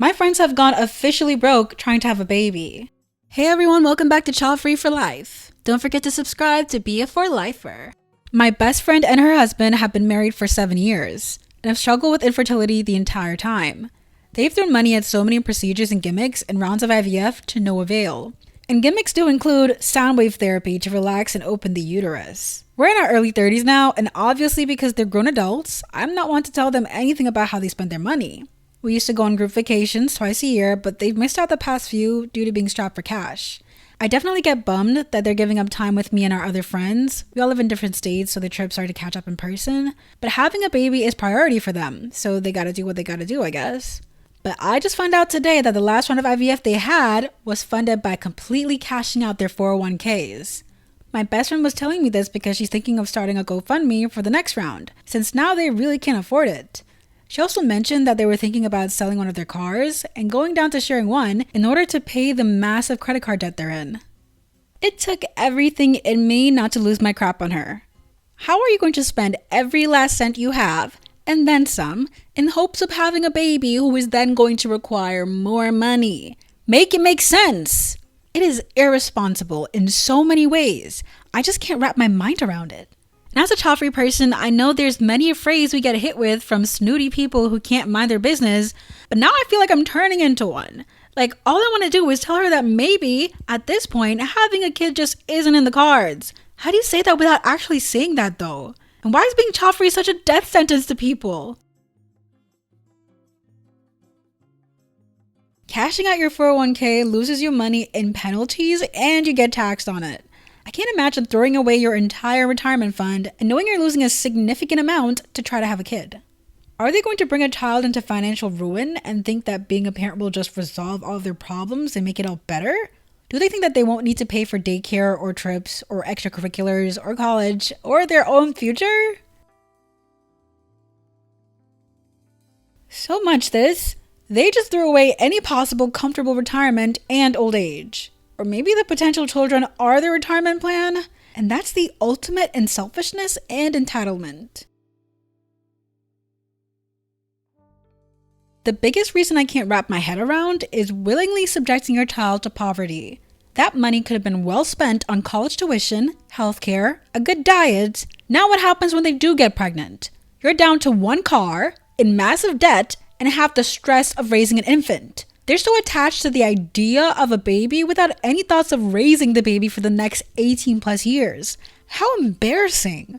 My friends have gone officially broke trying to have a baby. Hey everyone, welcome back to Childfree for Life. Don't forget to subscribe to be a for-lifer. My best friend and her husband have been married for 7 years and have struggled with infertility the entire time. They've thrown money at so many procedures and gimmicks and rounds of IVF to no avail. And gimmicks do include sound wave therapy to relax and open the uterus. We're in our early 30s now, and obviously because they're grown adults, I'm not one to tell them anything about how they spend their money. We used to go on group vacations twice a year, but they've missed out the past few due to being strapped for cash. I definitely get bummed that they're giving up time with me and our other friends. We all live in different states, so the trips are to catch up in person. But having a baby is priority for them, so they gotta do what they gotta do, I guess. But I just found out today that the last round of IVF they had was funded by completely cashing out their 401ks. My best friend was telling me this because she's thinking of starting a GoFundMe for the next round, since now they really can't afford it. She also mentioned that they were thinking about selling one of their cars and going down to sharing one in order to pay the massive credit card debt they're in. It took everything in me not to lose my crap on her. How are you going to spend every last cent you have, and then some, in hopes of having a baby who is then going to require more money? Make it make sense! It is irresponsible in so many ways. I just can't wrap my mind around it. And as a child-free person, I know there's many a phrase we get hit with from snooty people who can't mind their business, but now I feel like I'm turning into one. Like, all I want to do is tell her that maybe, at this point, having a kid just isn't in the cards. How do you say that without actually saying that, though? And why is being child-free such a death sentence to people? Cashing out your 401k loses you money in penalties and you get taxed on it. I can't imagine throwing away your entire retirement fund and knowing you're losing a significant amount to try to have a kid. Are they going to bring a child into financial ruin and think that being a parent will just resolve all of their problems and make it all better? Do they think that they won't need to pay for daycare or trips or extracurriculars or college or their own future? So much this, they just threw away any possible comfortable retirement and old age. Or maybe the potential children are their retirement plan, and that's the ultimate in selfishness and entitlement. The biggest reason I can't wrap my head around is willingly subjecting your child to poverty. That money could have been well spent on college tuition, healthcare, a good diet. Now what happens when they do get pregnant? You're down to one car, in massive debt, and have the stress of raising an infant. They're so attached to the idea of a baby without any thoughts of raising the baby for the next 18 plus years. How embarrassing.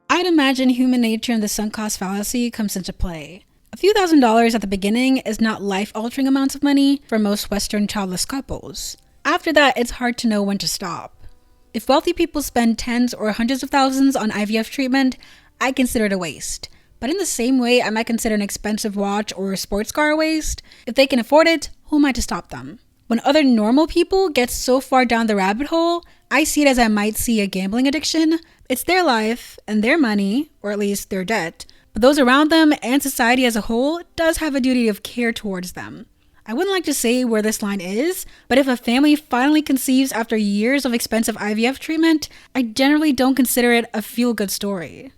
I'd imagine human nature and the sunk cost fallacy comes into play. A few $1,000s at the beginning is not life-altering amounts of money for most Western childless couples. After that, it's hard to know when to stop. If wealthy people spend tens or hundreds of thousands on IVF treatment, I consider it a waste. But in the same way, I might consider an expensive watch or a sports car a waste. If they can afford it, who am I to stop them? When other normal people get so far down the rabbit hole, I see it as I might see a gambling addiction. It's their life and their money, or at least their debt, but those around them and society as a whole does have a duty of care towards them. I wouldn't like to say where this line is, but if a family finally conceives after years of expensive IVF treatment, I generally don't consider it a feel-good story.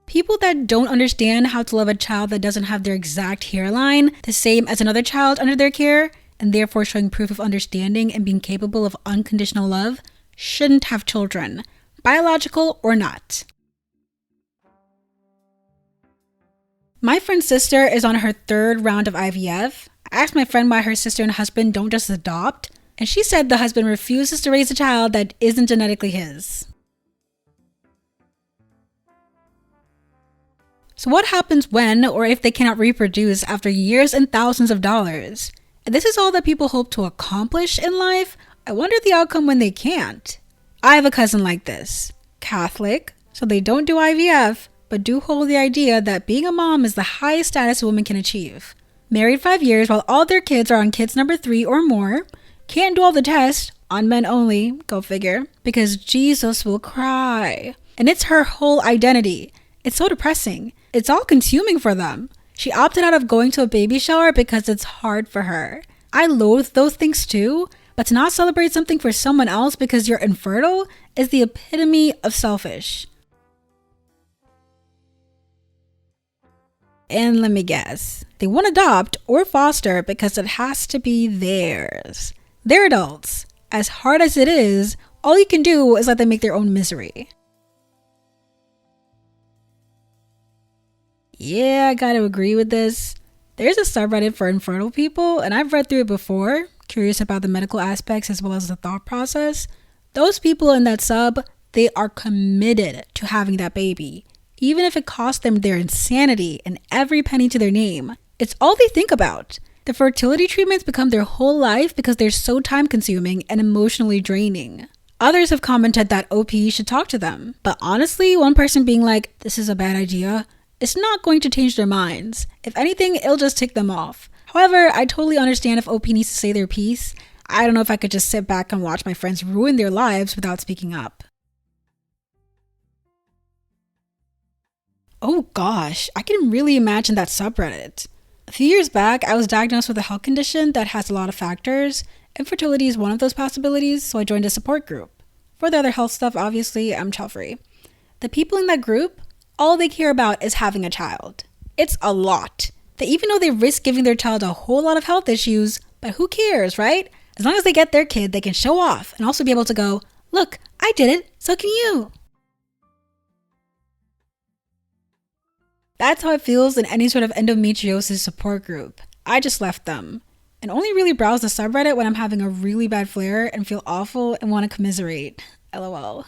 People that don't understand how to love a child that doesn't have their exact hairline the same as another child under their care, and therefore showing proof of understanding and being capable of unconditional love, shouldn't have children, biological or not. My friend's sister is on her 3rd round of IVF. I asked my friend why her sister and husband don't just adopt, and she said the husband refuses to raise a child that isn't genetically his. So what happens when or if they cannot reproduce after years and thousands of dollars? If this is all that people hope to accomplish in life, I wonder the outcome when they can't. I have a cousin like this. Catholic, so they don't do IVF, but do hold the idea that being a mom is the highest status a woman can achieve. Married 5 years while all their kids are on kids number 3 or more. Can't do all the tests, on men only, go figure, because Jesus will cry. And it's her whole identity. It's so depressing. It's all consuming for them. She opted out of going to a baby shower because it's hard for her. I loathe those things too, but to not celebrate something for someone else because you're infertile is the epitome of selfish. And let me guess, they won't adopt or foster because it has to be theirs. They're adults. As hard as it is, all you can do is let them make their own misery. Yeah, I gotta agree with this. There's a subreddit for infertile people, and I've read through it before, curious about the medical aspects as well as the thought process. Those people in that sub, they are committed to having that baby, even if it costs them their insanity and every penny to their name. It's all they think about. The fertility treatments become their whole life because they're so time consuming and emotionally draining. Others have commented that OP should talk to them, but honestly, one person being like, this is a bad idea, it's not going to change their minds. If anything, it'll just tick them off. However, I totally understand if OP needs to say their piece. I don't know if I could just sit back and watch my friends ruin their lives without speaking up. Oh gosh, I can really imagine that subreddit. A few years back, I was diagnosed with a health condition that has a lot of factors. Infertility is one of those possibilities, so I joined a support group. For the other health stuff, obviously, I'm Childfree. The people in that group, all they care about is having a child. It's a lot. They even know they risk giving their child a whole lot of health issues, but who cares, right? As long as they get their kid, they can show off and also be able to go, look, I did it, so can you. That's how it feels in any sort of endometriosis support group. I just left them and only really browse the subreddit when I'm having a really bad flare and feel awful and want to commiserate. LOL.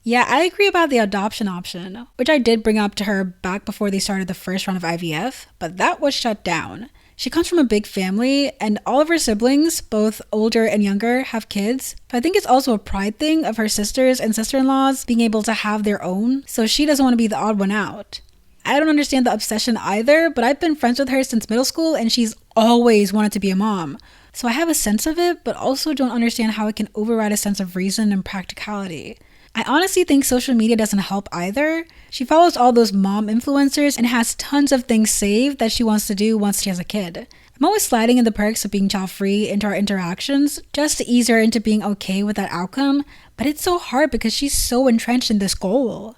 Yeah, I agree about the adoption option, which I did bring up to her back before they started the first round of IVF, but that was shut down. She comes from a big family, and all of her siblings, both older and younger, have kids. But I think it's also a pride thing of her sisters and sister-in-laws being able to have their own, so she doesn't want to be the odd one out. I don't understand the obsession either, but I've been friends with her since middle school, and she's always wanted to be a mom. So I have a sense of it, but also don't understand how it can override a sense of reason and practicality. I honestly think social media doesn't help either. She follows all those mom influencers and has tons of things saved that she wants to do once she has a kid. I'm always sliding in the perks of being child-free into our interactions just to ease her into being okay with that outcome, but it's so hard because she's so entrenched in this goal.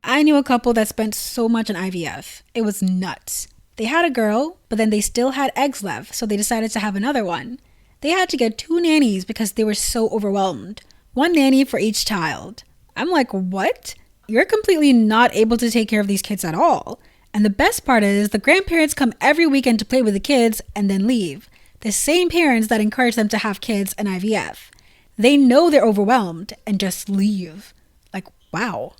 I knew a couple that spent so much on IVF. It was nuts. They had a girl, but then they still had eggs left, so they decided to have another one. They had to get 2 nannies because they were so overwhelmed. 1 nanny for each child. I'm like, what? You're completely not able to take care of these kids at all. And the best part is the grandparents come every weekend to play with the kids and then leave. The same parents that encourage them to have kids and IVF. They know they're overwhelmed and just leave. Like, wow.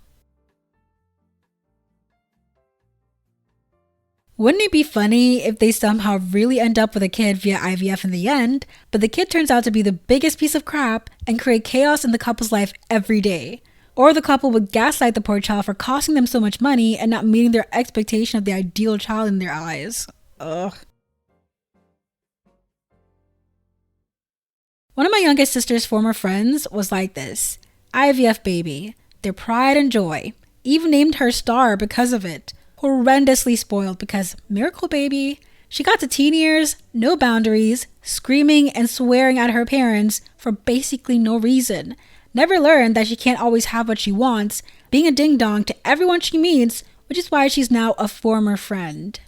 Wouldn't it be funny if they somehow really end up with a kid via IVF in the end, but the kid turns out to be the biggest piece of crap and create chaos in the couple's life every day? Or the couple would gaslight the poor child for costing them so much money and not meeting their expectation of the ideal child in their eyes. Ugh. One of my youngest sister's former friends was like this. IVF baby. Their pride and joy. Even named her Star because of it. Horrendously spoiled because miracle baby. She got to teen years, no boundaries, screaming and swearing at her parents for basically no reason. Never learned that she can't always have what she wants, being a ding-dong to everyone she meets, which is why she's now a former friend.